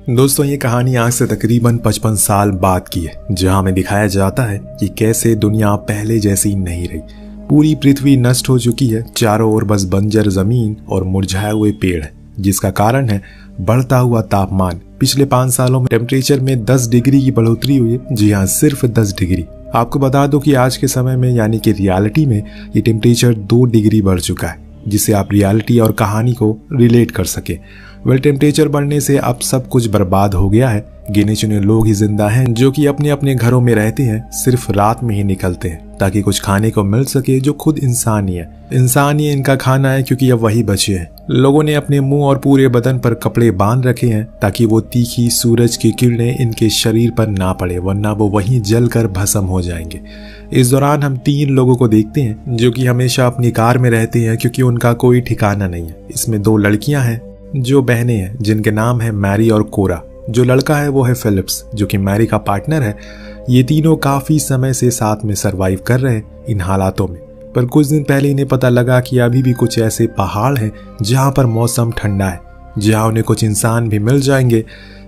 दोस्तों, ये कहानी आज से तकरीबन 55 साल बाद की है, जहां हमें दिखाया जाता है कि कैसे दुनिया पहले जैसी नहीं रही। पूरी पृथ्वी नष्ट हो चुकी है, चारों ओर बस बंजर जमीन और मुरझाए हुए पेड़ है, जिसका कारण है बढ़ता हुआ तापमान। पिछले 5 सालों में टेम्परेचर में 10 डिग्री की बढ़ोतरी हुई है। जी हाँ, सिर्फ 10 डिग्री। आपको बता दो कि आज के समय में यानी कि रियलिटी में ये टेम्परेचर 2 डिग्री बढ़ चुका है, जिससे आप रियलिटी और कहानी को रिलेट कर सके। टेम्परेचर बढ़ने से अब सब कुछ बर्बाद हो गया है। गिने चुने लोग ही जिंदा हैं जो कि अपने अपने घरों में रहते हैं, सिर्फ रात में ही निकलते हैं ताकि कुछ खाने को मिल सके, जो खुद इंसान ही है। इंसान ही इनका खाना है, क्योंकि अब वही बचे हैं। लोगों ने अपने मुंह और पूरे बदन पर कपड़े बांध रखे हैं ताकि वो तीखी सूरज की किरणें इनके शरीर पर ना पड़े, वरना वो वहीं जलकर भस्म हो जाएंगे। इस दौरान हम 3 लोगों को देखते हैं जो कि हमेशा अपनी कार में रहते हैं, क्योंकि उनका कोई ठिकाना नहीं है। इसमें 2 लड़कियां हैं जो बहनें हैं, जिनके नाम है मैरी और कोरा। जो लड़का है वो है फिलिप्स, जो कि मैरी का पार्टनर है। ये तीनों काफी समय से साथ में सरवाइव कर रहे हैं इन हालातों में। पर कुछ दिन पहले इन्हें पता लगा कि अभी भी कुछ ऐसे पहाड़ हैं जहां पर मौसम ठंडा है, जहां उन्हें कुछ इंसान भी मिल जाएंगे।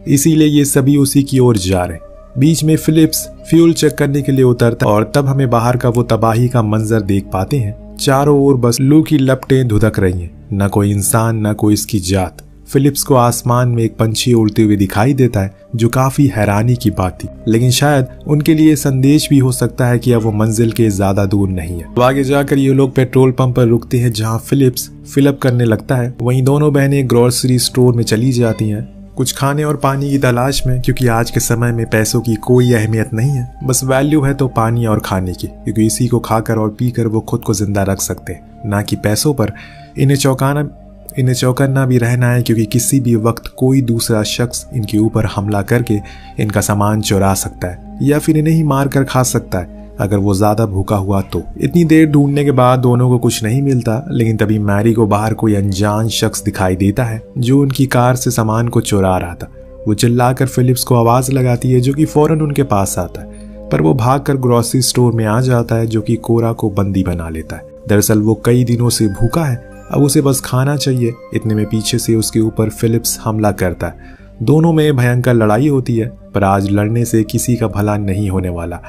इसीलिए ये सभी उसी की ओर जा रहे हैं। बीच में फिलिप्स फ्यूल चेक करने के लिए उतरता है और तब हमें बाहर का वो तबाही का मंजर देख पाते हैं। चारों ओर बस लू की लपटें धुधक रही हैं, न कोई इंसान न कोई इसकी जात। फिलिप्स को आसमान में एक पंछी उड़ते हुए दिखाई देता है, जो काफी हैरानी की बात थी, लेकिन शायद उनके लिए संदेश भी हो सकता है कि अब वो मंजिल के ज्यादा दूर नहीं है। तो आगे जाकर ये लोग पेट्रोल पंप पर रुकते हैं, जहां फिलिप्स फिलअप करने लगता है। वहीं दोनों बहनें ग्रोसरी स्टोर में चली जाती हैं कुछ खाने और पानी की तलाश में, क्योंकि आज के समय में पैसों की कोई अहमियत नहीं है। बस वैल्यू है तो पानी और खाने की, क्योंकि इसी को खाकर और पीकर वो खुद को जिंदा रख सकते हैं, ना कि पैसों पर। इन्हें चौकन्ना भी रहना है, क्योंकि किसी भी वक्त कोई दूसरा शख्स इनके ऊपर हमला करके इनका सामान चुरा सकता है या फिर इन्हें ही मार कर खा सकता है अगर वो ज्यादा भूखा हुआ तो। इतनी देर ढूंढने के बाद दोनों को कुछ नहीं मिलता, लेकिन तभी मैरी को बाहर कोई अनजान शख्स दिखाई देता है जो उनकी कार से सामान को चुरा रहा था। वो चिल्लाकर फिलिप्स को आवाज लगाती है, जो कि फौरन उनके पास आता है, पर वो भागकर ग्रोसरी स्टोर में आ जाता है, जो कि कोरा को बंदी बना लेता है। दरअसल वो कई दिनों से भूखा है, अब उसे बस खाना चाहिए। इतने में पीछे से उसके ऊपर फिलिप्स हमला करता है। दोनों में भयंकर लड़ाई होती है, पर आज लड़ने से किसी का भला नहीं होने वाला।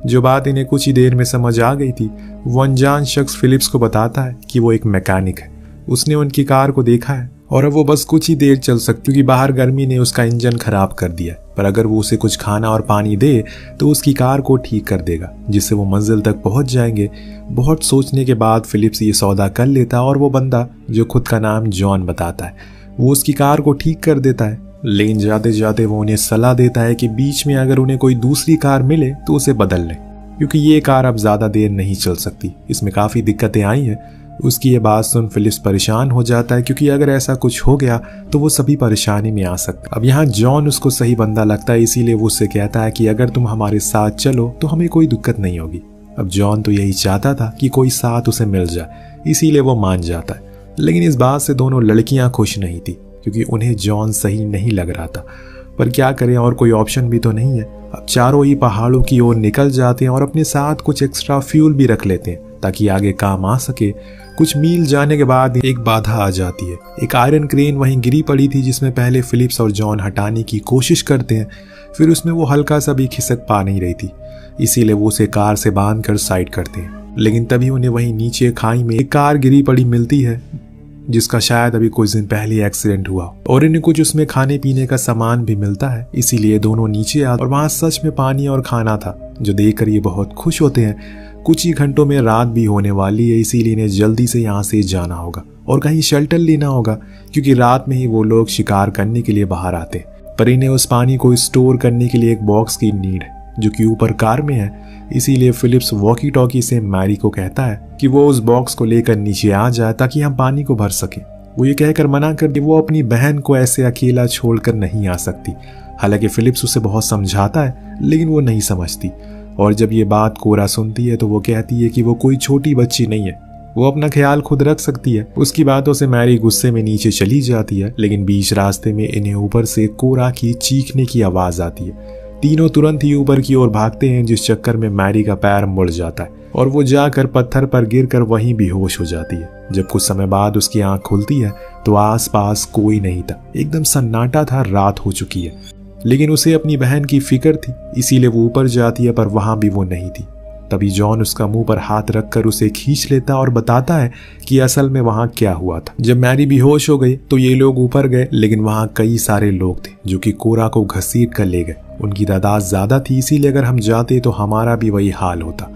जो बात इन्हें कुछ ही देर में समझ आ गई थी, वो अनजान शख्स फिलिप्स को बताता है कि वो एक मैकेनिक है। उसने उनकी कार को देखा है और अब वो बस कुछ ही देर चल सकती, क्योंकि बाहर गर्मी ने उसका इंजन खराब कर दिया। पर अगर वो उसे कुछ खाना और पानी दे तो उसकी कार को ठीक कर देगा, जिससे वो मंजिल तक पहुंच जाएंगे। बहुत सोचने के बाद फिलिप्स ये सौदा कर लेता और वो बंदा, जो खुद का नाम जॉन बताता है, वो उसकी कार को ठीक कर देता है। लेकिन जाते जाते वो उन्हें सलाह देता है कि बीच में अगर उन्हें कोई दूसरी कार मिले तो उसे बदल लें, क्योंकि ये कार अब ज्यादा देर नहीं चल सकती। इसमें काफी दिक्कतें आई हैं। उसकी ये बात सुन फिलिप्स परेशान हो जाता है, क्योंकि अगर ऐसा कुछ हो गया तो वो सभी परेशानी में आ सकते। अब यहाँ जॉन उसको सही बंदा लगता है, इसीलिए वो उससे कहता है कि अगर तुम हमारे साथ चलो तो हमें कोई दिक्कत नहीं होगी। अब जॉन तो यही चाहता था कि कोई साथ उसे मिल जाए, इसीलिए वो मान जाता है। लेकिन इस बात से दोनों लड़कियां खुश नहीं थी, क्योंकि उन्हें जॉन सही नहीं लग रहा था। पर क्या करें, और कोई ऑप्शन भी तो नहीं है। अब चारों ही पहाड़ों की ओर निकल जाते हैं और अपने साथ कुछ एक्स्ट्रा फ्यूल भी रख लेते हैं ताकि आगे काम आ सके। कुछ मील जाने के बाद एक बाधा आ जाती है। एक आयरन क्रेन वहीं गिरी पड़ी थी, जिसमें पहले फिलिप्स और जॉन हटाने की कोशिश करते हैं, फिर उसमें वो हल्का सा भी खिसक पा नहीं रही थी, इसीलिए वो उसे कार से बांध कर साइड करते हैं। लेकिन तभी उन्हें वहीं नीचे खाई में एक कार गिरी पड़ी मिलती है, जिसका शायद अभी कुछ दिन पहले एक्सीडेंट हुआ, और इन्हें कुछ उसमें खाने पीने का सामान भी मिलता है। इसीलिए दोनों नीचे आते और वहां सच में पानी और खाना था, जो देखकर ये बहुत खुश होते हैं। कुछ ही घंटों में रात भी होने वाली है, इसीलिए इन्हें जल्दी से यहाँ से जाना होगा और कहीं शेल्टर लेना होगा, क्योंकि रात में ही वो लोग शिकार करने के लिए बाहर आते हैं। पर इन्हें उस पानी को स्टोर करने के लिए एक बॉक्स की नीड है, जो कि ऊपर कार में है। इसीलिए फिलिप्स वॉकी टॉकी से मैरी को कहता है कि वो उस बॉक्स को लेकर नीचे आ जाए ताकि हम पानी को भर सके। वो ये कहकर मना कर कि वो अपनी बहन को ऐसे अकेला छोड़कर नहीं आ सकती। हालांकि फिलिप्स उसे बहुत समझाता है, लेकिन वो नहीं समझती। और जब ये बात कोरा सुनती है तो वो कहती है कि वो कोई छोटी बच्ची नहीं है, वो अपना ख्याल खुद रख सकती है। उसकी बातों से मैरी गुस्से में नीचे चली जाती है, लेकिन बीच रास्ते में इन्हें ऊपर से कोरा की चीखने की आवाज आती है। तीनों तुरंत ही ऊपर की ओर भागते हैं, जिस चक्कर में मैरी का पैर मुड़ जाता है। और वो जाकर पत्थर पर गिरकर वहीं बेहोश हो जाती है। जब कुछ समय बाद उसकी आंख खुलती है तो आसपास कोई नहीं था, एकदम सन्नाटा था, रात हो चुकी है। लेकिन उसे अपनी बहन की फिक्र थी, इसीलिए वो ऊपर जाती है, पर वहां भी वो नहीं थी। तभी जॉन उसका मुंह पर हाथ रखकर उसे खींच लेता और बताता है कि असल में वहां क्या हुआ था। जब मैरी बेहोश हो गई तो ये लोग ऊपर गए, लेकिन वहां कई सारे लोग थे जो कि कोरा को घसीट कर ले गए। उनकी तादाद ज्यादा थी, इसीलिए अगर हम जाते तो हमारा भी वही हाल होता।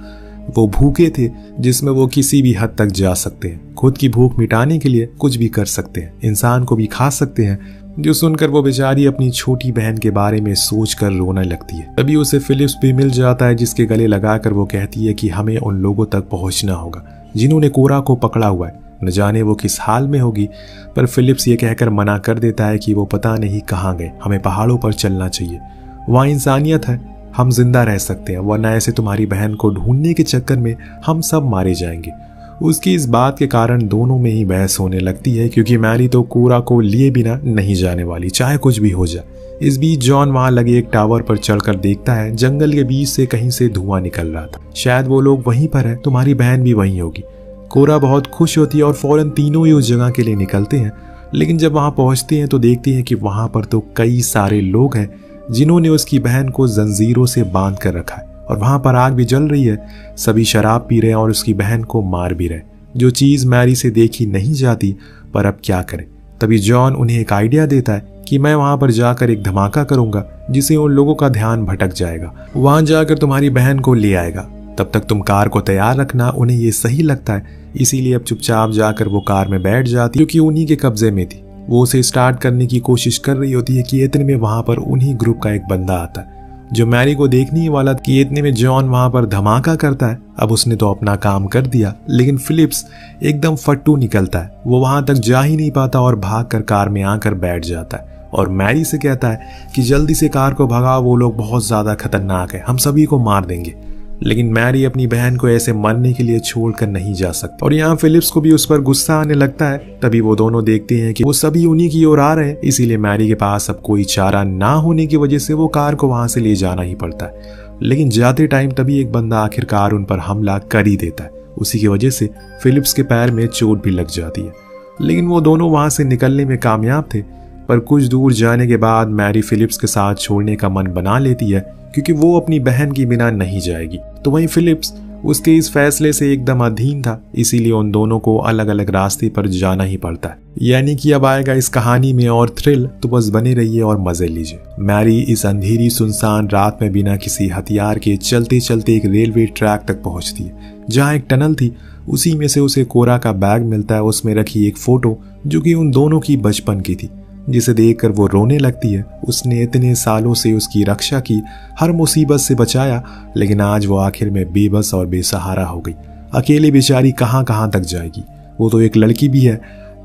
वो भूखे थे जिसमें वो किसी भी हद तक जा सकते हैं। खुद की भूख मिटाने के लिए कुछ भी कर सकते हैं, इंसान को भी खा सकते हैं। जो सुनकर वो बेचारी अपनी छोटी बहन के बारे में सोचकर रोने लगती है। तभी उसे फिलिप्स भी मिल जाता है, जिसके गले लगाकर वो कहती है कि हमें उन लोगों तक पहुंचना होगा जिन्होंने कोरा को पकड़ा हुआ है। न जाने वो किस हाल में होगी, पर फिलिप्स ये कहकर मना कर देता है कि वो पता नहीं कहाँ गए, हमें पहाड़ों पर चलना चाहिए, वहाँ इंसानियत है, हम जिंदा रह सकते हैं, वरना ऐसे तुम्हारी बहन को ढूंढने के चक्कर में हम सब मारे जाएंगे। उसकी इस बात के कारण दोनों में ही बहस होने लगती है, क्योंकि मैरी तो कोरा को लिए बिना नहीं जाने वाली, चाहे कुछ भी हो जाए। इस बीच जॉन वहां लगे एक टावर पर चढ़कर देखता है, जंगल के बीच से कहीं से धुआं निकल रहा था। शायद वो लोग वहीं पर है, तुम्हारी बहन भी वहीं होगी। कोरा बहुत खुश होती है और फौरन तीनों ही उस जगह के लिए निकलते हैं। लेकिन जब वहां पहुंचते हैं तो देखते हैं कि वहां पर तो कई सारे लोग हैं जिन्होंने उसकी बहन को जंजीरों से बांध कर रखा है, और वहां पर आग भी जल रही है। सभी शराब पी रहे हैं और उसकी बहन को मार भी रहे, जो चीज मैरी से देखी नहीं जाती। पर अब क्या करें। तभी जॉन उन्हें एक आइडिया देता है कि मैं वहां पर जाकर एक धमाका करूंगा जिससे उन लोगों का ध्यान भटक जाएगा, वहां जाकर तुम्हारी बहन को ले आएगा। तब तक तुम कार को तैयार रखना। उन्हें ये सही लगता है, इसीलिए अब चुपचाप जाकर वो कार में बैठ जाती, क्योंकि उन्हीं के कब्जे में थी। वो उसे स्टार्ट करने की कोशिश कर रही होती है कि इतने में वहां पर उन्हीं ग्रुप का एक बंदा आता है जो मैरी को देखने ही वाला कि इतने में जॉन वहां पर धमाका करता है। अब उसने तो अपना काम कर दिया, लेकिन फिलिप्स एकदम फट्टू निकलता है। वो वहां तक जा ही नहीं पाता और भागकर कार में आकर बैठ जाता है और मैरी से कहता है कि जल्दी से कार को भगाओ, वो लोग बहुत ज्यादा खतरनाक है, हम सभी को मार देंगे। लेकिन मैरी अपनी बहन को ऐसे मरने के लिए छोड़कर नहीं जा सकती, और यहाँ फिलिप्स को भी उस पर गुस्सा आने लगता है। तभी वो दोनों देखते हैं कि वो सभी उन्हीं की ओर आ रहे हैं, इसीलिए मैरी के पास अब कोई चारा ना होने की वजह से वो कार को वहां से ले जाना ही पड़ता है। लेकिन जाते टाइम तभी एक बंदा आखिरकार उन पर हमला कर ही देता है। उसी की वजह से फिलिप्स के पैर में चोट भी लग जाती है। लेकिन वो दोनों वहां से निकलने में कामयाब थे। पर कुछ दूर जाने के बाद मैरी फिलिप्स के साथ छोड़ने का मन बना लेती है, क्योंकि वो अपनी बहन के बिना नहीं जाएगी। तो वहीं फिलिप्स उसके इस फैसले से एकदम अधीन था, इसीलिए उन दोनों को अलग अलग रास्ते पर जाना ही पड़ता है। यानी कि अब आएगा इस कहानी में और थ्रिल, तो बस बने रहिए और मजे लीजिए। मैरी इस अंधेरी सुनसान रात में बिना किसी हथियार के चलते चलते एक रेलवे ट्रैक तक पहुंचती है, जहां एक टनल थी। उसी में से उसे कोरा का बैग मिलता है, उसमें रखी एक फोटो जो कि उन दोनों की बचपन की थी, जिसे देखकर वो रोने लगती है। उसने इतने सालों से उसकी रक्षा की, हर मुसीबत से बचाया, लेकिन आज वो आखिर में बेबस और बेसहारा हो गई। अकेली बेचारी कहां कहां तक जाएगी। वो तो एक लड़की भी है,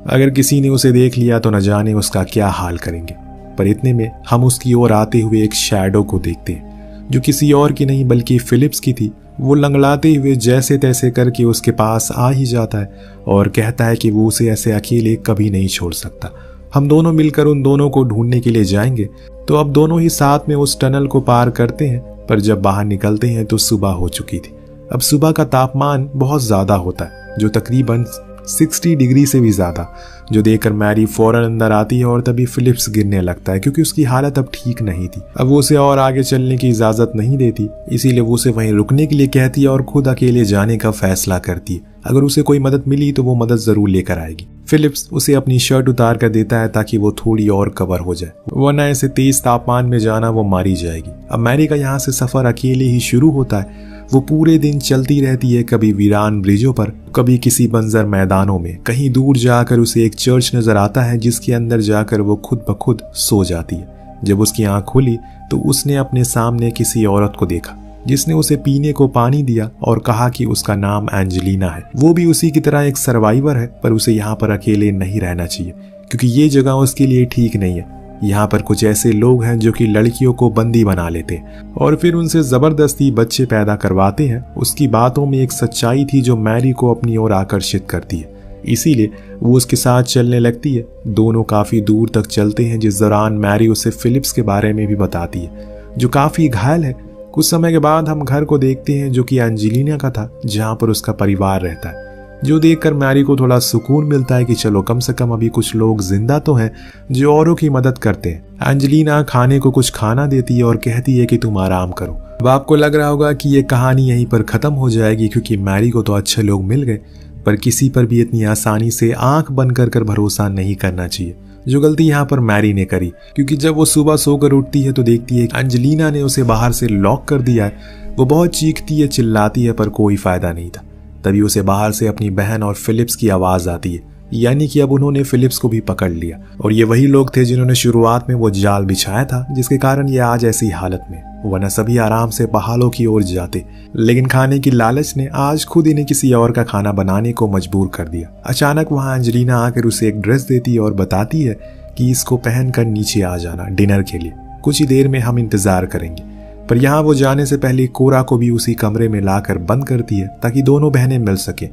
अगर किसी ने उसे देख लिया तो न जाने उसका क्या हाल करेंगे। पर इतने में हम उसकी ओर आते हुए एक शैडो को देखते हैं, जो किसी और की नहीं बल्कि फिलिप्स की थी। वो लंगड़ाते हुए जैसे तैसे करके उसके पास आ ही जाता है और कहता है कि वो उसे ऐसे अकेले कभी नहीं छोड़ सकता, हम दोनों मिलकर उन दोनों को ढूंढने के लिए जाएंगे। तो अब दोनों ही साथ में उस टनल को पार करते हैं, पर जब बाहर निकलते हैं तो सुबह हो चुकी थी। अब सुबह का तापमान बहुत ज्यादा होता है, जो तकरीबन 60 डिग्री से भी ज्यादा, जो देखकर मैरी फौरन अंदर आती है और तभी फिलिप्स गिरने लगता है, क्योंकि उसकी हालत अब ठीक नहीं थी। अब वो उसे और आगे चलने की इजाजत नहीं देती, इसीलिए वो उसे वहीं रुकने के लिए कहती है और खुद अकेले जाने का फैसला करती है। अगर उसे कोई मदद मिली तो वो मदद जरूर लेकर आएगी। फिलिप्स उसे अपनी शर्ट उतार कर देता है ताकि वो थोड़ी और कवर हो जाए, वरना ऐसे तेज तापमान में जाना वो मारी जाएगी। अब मैरी का यहाँ से सफर अकेले ही शुरू होता है। वो पूरे दिन चलती रहती है, कभी वीरान ब्रिजों पर, कभी किसी बंजर मैदानों में। कहीं दूर जाकर उसे एक चर्च नजर आता है, जिसके अंदर जाकर वो खुद ब खुद सो जाती है। जब उसकी आंख खुली तो उसने अपने सामने किसी औरत को देखा, जिसने उसे पीने को पानी दिया और कहा कि उसका नाम एंजेलिना है। वो भी उसी की तरह एक सर्वाइवर है, पर उसे यहाँ पर अकेले नहीं रहना चाहिए, क्योंकि ये जगह उसके लिए ठीक नहीं है। यहाँ पर कुछ ऐसे लोग हैं जो कि लड़कियों को बंदी बना लेते हैं और फिर उनसे जबरदस्ती बच्चे पैदा करवाते हैं। उसकी बातों में एक सच्चाई थी जो मैरी को अपनी ओर आकर्षित करती है, इसीलिए वो उसके साथ चलने लगती है। दोनों काफी दूर तक चलते हैं, जिस दौरान मैरी उसे फिलिप्स के बारे में भी बताती है, जो काफी घायल है। कुछ समय के बाद हम घर को देखते हैं जो कि एंजेलिना का था, जहाँ पर उसका परिवार रहता है, जो देखकर मैरी को थोड़ा सुकून मिलता है कि चलो कम से कम अभी कुछ लोग जिंदा तो हैं जो औरों की मदद करते हैं। एंजेलिना खाने को कुछ खाना देती है और कहती है कि तुम आराम करो। अब आपको लग रहा होगा कि ये कहानी यहीं पर खत्म हो जाएगी, क्योंकि मैरी को तो अच्छे लोग मिल गए, पर किसी पर भी इतनी आसानी से आंख बंद कर भरोसा नहीं करना चाहिए, जो गलती यहाँ पर मैरी ने करी। क्योंकि जब वो सुबह सोकर उठती है तो देखती है कि एंजेलिना ने उसे बाहर से लॉक कर दिया है। वो बहुत चीखती है, चिल्लाती है, पर कोई फायदा नहीं था। तभी उसे बाहर से अपनी बहन और फिलिप्स की आवाज आती है, यानी कि अब उन्होंने फिलिप्स को भी पकड़ लिया। और ये वही लोग थे जिन्होंने शुरुआत में वो जाल बिछाया था, जिसके कारण ये आज ऐसी हालत में। वरना सभी आराम से पहाड़ों की ओर जाते, लेकिन खाने की लालच ने आज खुद इन्हें किसी और का खाना बनाने को मजबूर कर दिया। अचानक वहां एंजेलिना आकर उसे एक ड्रेस देती है और बताती है कि इसको पहनकर नीचे आ जाना डिनर के लिए, कुछ ही देर में हम इंतजार करेंगे। पर यहाँ वो जाने से पहले कोरा को भी उसी कमरे में लाकर बंद करती है ताकि दोनों बहनें मिल सके।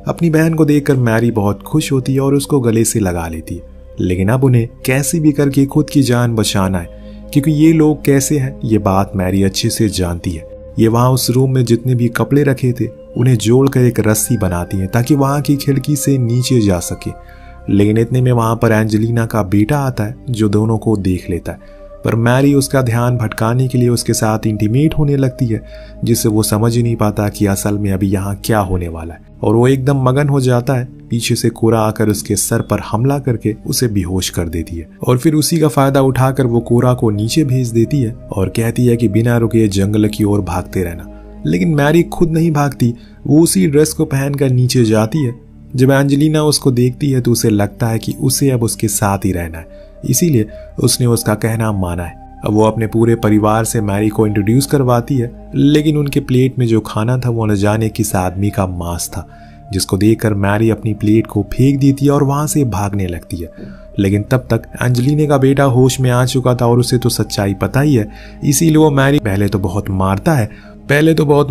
अपनी बहन को देखकर मैरी बहुत खुश होती है और उसको गले से लगा लेती है, लेकिन अब उन्हें कैसे भी करके खुद की जान बचाना है, क्योंकि ये लोग कैसे हैं ये बात मैरी अच्छे से जानती है। ये वहां उस रूम में जितने भी कपड़े रखे थे उन्हें जोड़कर एक रस्सी बनाती है ताकि वहां की खिड़की से नीचे जा सके। लेकिन इतने में वहां पर एंजेलिना का बेटा आता है जो दोनों को देख लेता है, पर मैरी उसका ध्यान भटकाने के लिए उसके साथ इंटीमेट होने लगती है, जिससे वो समझ ही नहीं पाता कि असल में अभी यहाँ क्या होने वाला है। और वो एकदम मगन हो जाता है। पीछे से कोरा आकर उसके सर पर हमला करके उसे बेहोश कर देती है और फिर उसी का फायदा उठाकर वो कोरा को नीचे भेज देती है और कहती है कि बिना रुके जंगल की ओर भागते रहना। लेकिन मैरी खुद नहीं भागती, वो उसी ड्रेस को पहनकर नीचे जाती है। जब एंजेलिना उसको देखती है तो उसे लगता है कि उसे अब उसके साथ ही रहना है, इसीलिए उसने उसका कहना माना है। अब वो अपने पूरे परिवार से मैरी को इंट्रोड्यूस करवाती है, लेकिन उनके प्लेट में जो खाना था वो न जाने किस आदमी का मांस था, जिसको देखकर मैरी अपनी प्लेट को फेंक देती है और वहां से भागने लगती है। लेकिन तब तक एंजेलिना का बेटा होश में आ चुका था और उसे तो सच्चाई पता ही है, इसीलिए वो मैरी पहले तो बहुत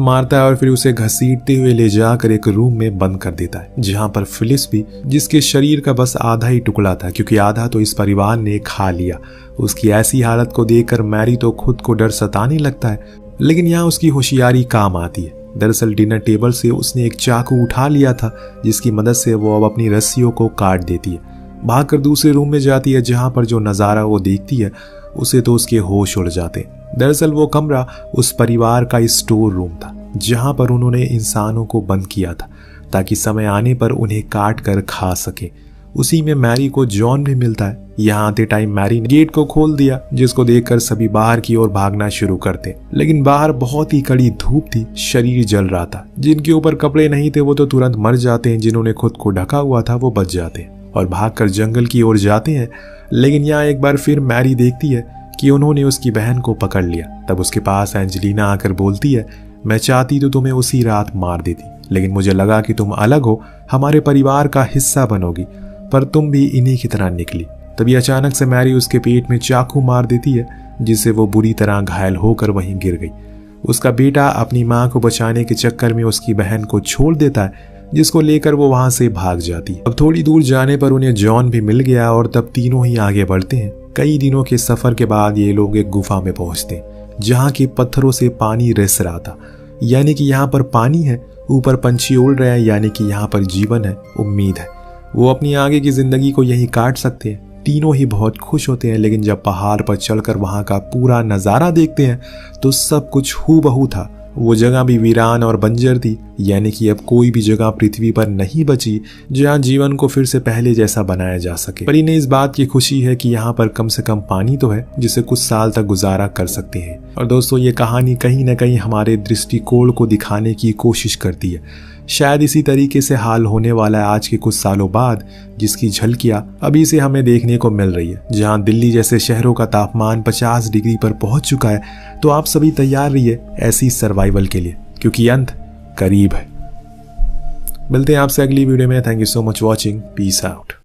मारता है और फिर उसे घसीटते हुए ले जाकर एक रूम में बंद कर देता है, जहां पर फिलिप्स भी, जिसके शरीर का बस आधा ही टुकड़ा था क्योंकि आधा तो इस परिवार ने खा लिया। उसकी ऐसी हालत को देखकर मैरी तो खुद को डर सताने लगता है, लेकिन यहाँ उसकी होशियारी काम आती है। दरअसल डिनर टेबल से उसने एक चाकू उठा लिया था, जिसकी मदद से वो अब अपनी रस्सियों को काट देती है। भागकर दूसरे रूम में जाती है, जहां पर जो नजारा वो देखती है उसे तो उसके होश उड़ जाते। दरअसल वो कमरा उस परिवार का स्टोर रूम था, जहां पर उन्होंने इंसानों को बंद किया था ताकि समय आने पर उन्हें काट कर खा सके। उसी में मैरी को जॉन भी मिलता है। यहाँ आते टाइम मैरी ने गेट को खोल दिया, जिसको देखकर सभी बाहर की ओर भागना शुरू करते, लेकिन बाहर बहुत ही कड़ी धूप थी, शरीर जल रहा था। जिनके ऊपर कपड़े नहीं थे वो तो तुरंत मर जाते हैं, जिन्होंने खुद को ढका हुआ था वो बच जाते हैं और भागकर जंगल की ओर जाते हैं। लेकिन यहाँ एक बार फिर मैरी देखती है कि उन्होंने उसकी बहन को पकड़ लिया। तब उसके पास एंजेलिना आकर बोलती है, मैं चाहती तो तुम्हें उसी रात मार देती, लेकिन मुझे लगा कि तुम अलग हो, हमारे परिवार का हिस्सा बनोगी, पर तुम भी इन्हीं की तरह निकली। तभी अचानक से मैरी उसके पेट में चाकू मार देती है, जिससे वो बुरी तरह घायल होकर वहीं गिर गई। उसका बेटा अपनी माँ को बचाने के चक्कर में उसकी बहन को छोड़ देता है, जिसको लेकर वो वहां से भाग जाती है। अब थोड़ी दूर जाने पर उन्हें जॉन भी मिल गया और तब तीनों ही आगे बढ़ते हैं। कई दिनों के सफर के बाद ये लोग एक गुफा में पहुंचते हैं, जहाँ के पत्थरों से पानी रिस रहा था, यानी कि यहाँ पर पानी है, ऊपर पंछी उड़ रहे हैं, यानी कि यहाँ पर जीवन है, उम्मीद है। वो अपनी आगे की जिंदगी को यही काट सकते हैं। तीनों ही बहुत खुश होते हैं, लेकिन जब पहाड़ पर चढ़कर वहां का पूरा नजारा देखते हैं तो सब कुछ हूबहू था। वो जगह भी वीरान और बंजर थी, यानी कि अब कोई भी जगह पृथ्वी पर नहीं बची जहां जीवन को फिर से पहले जैसा बनाया जा सके। पर इन्हें इस बात की खुशी है कि यहाँ पर कम से कम पानी तो है, जिसे कुछ साल तक गुजारा कर सकते हैं। और दोस्तों, ये कहानी कहीं ना कहीं हमारे दृष्टिकोण को दिखाने की कोशिश करती है। शायद इसी तरीके से हाल होने वाला है आज के कुछ सालों बाद, जिसकी झलकियां अभी से हमें देखने को मिल रही है। जहां दिल्ली जैसे शहरों का तापमान 50 डिग्री पर पहुंच चुका है, तो आप सभी तैयार रहिए ऐसी सर्वाइवल के लिए, क्योंकि अंत करीब है। मिलते हैं आपसे अगली वीडियो में। Thank you so much watching. Peace out.